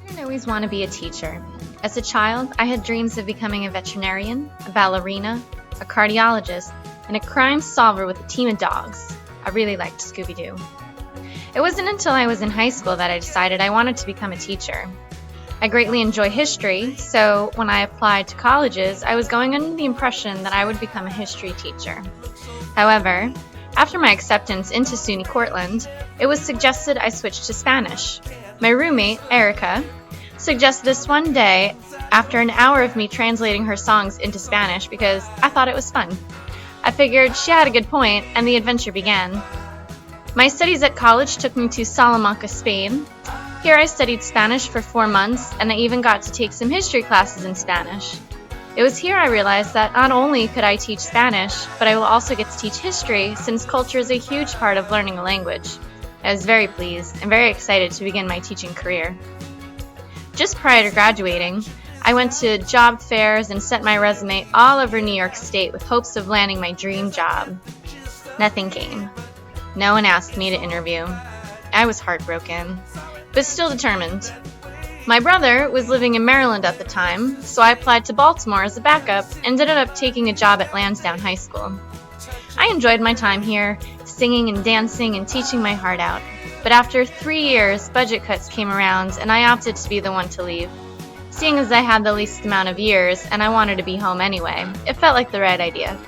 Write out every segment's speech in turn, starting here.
I didn't always want to be a teacher. As a child, I had dreams of becoming a veterinarian, a ballerina, a cardiologist, and a crime solver with a team of dogs. I really liked Scooby-Doo. It wasn't until I was in high school that I decided I wanted to become a teacher. I greatly enjoy history, so when I applied to colleges, I was going under the impression that I would become a history teacher. However, after my acceptance into SUNY Cortland, it was suggested I switch to Spanish. My roommate, Erica, suggested this one day after an hour of me translating her songs into Spanish because I thought it was fun. I figured she had a good point, and the adventure began. My studies at college took me to Salamanca, Spain. Here I studied Spanish for 4 months, and I even got to take some history classes in Spanish. It was here I realized that not only could I teach Spanish, but I will also get to teach history since culture is a huge part of learning a language. I was very pleased and very excited to begin my teaching career. Just prior to graduating, I went to job fairs and sent my resume all over New York State with hopes of landing my dream job. Nothing came. No one asked me to interview. I was heartbroken, but still determined. My brother was living in Maryland at the time, so I applied to Baltimore as a backup and ended up taking a job at Lansdowne High School. I enjoyed my time here, singing and dancing and teaching my heart out. But after 3 years, budget cuts came around and I opted to be the one to leave. Seeing as I had the least amount of years and I wanted to be home anyway, it felt like the right idea.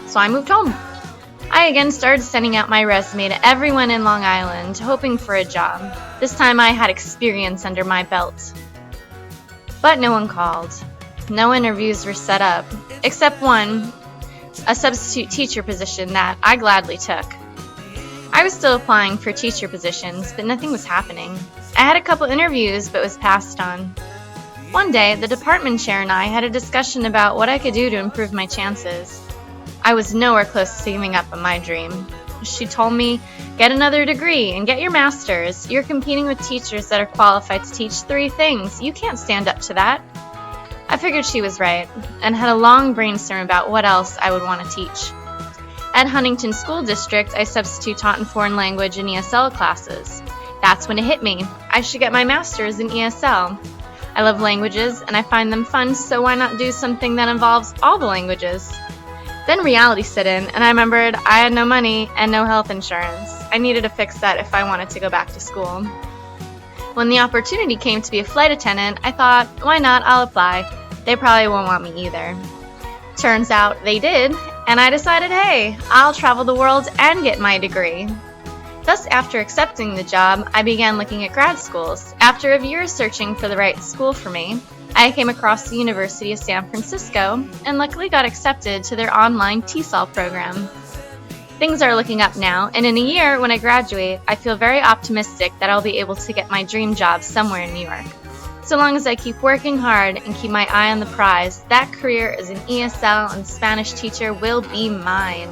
So I moved home. I again started sending out my resume to everyone in Long Island, hoping for a job. This time I had experience under my belt. But no one called. No interviews were set up, except one, a substitute teacher position that I gladly took. I was still applying for teacher positions, but nothing was happening. I had a couple interviews, but was passed on. One day, the department chair and I had a discussion about what I could do to improve my chances. I was nowhere close to giving up on my dream. She told me, get another degree and get your master's. You're competing with teachers that are qualified to teach 3 things. You can't stand up to that. I figured she was right and had a long brainstorm about what else I would want to teach. At Huntington School District, I substitute taught in foreign language and ESL classes. That's when it hit me. I should get my master's in ESL. I love languages and I find them fun, so why not do something that involves all the languages? Then reality set in, and I remembered I had no money and no health insurance. I needed to fix that if I wanted to go back to school. When the opportunity came to be a flight attendant, I thought, why not, I'll apply. They probably won't want me either. Turns out they did, and I decided, hey, I'll travel the world and get my degree. Thus, after accepting the job, I began looking at grad schools. After a year searching for the right school for me, I came across the University of San Francisco and luckily got accepted to their online MATESOL program. Things are looking up now, and in a year when I graduate, I feel very optimistic that I'll be able to get my dream job somewhere in New York. So long as I keep working hard and keep my eye on the prize, that career as an ESL and Spanish teacher will be mine.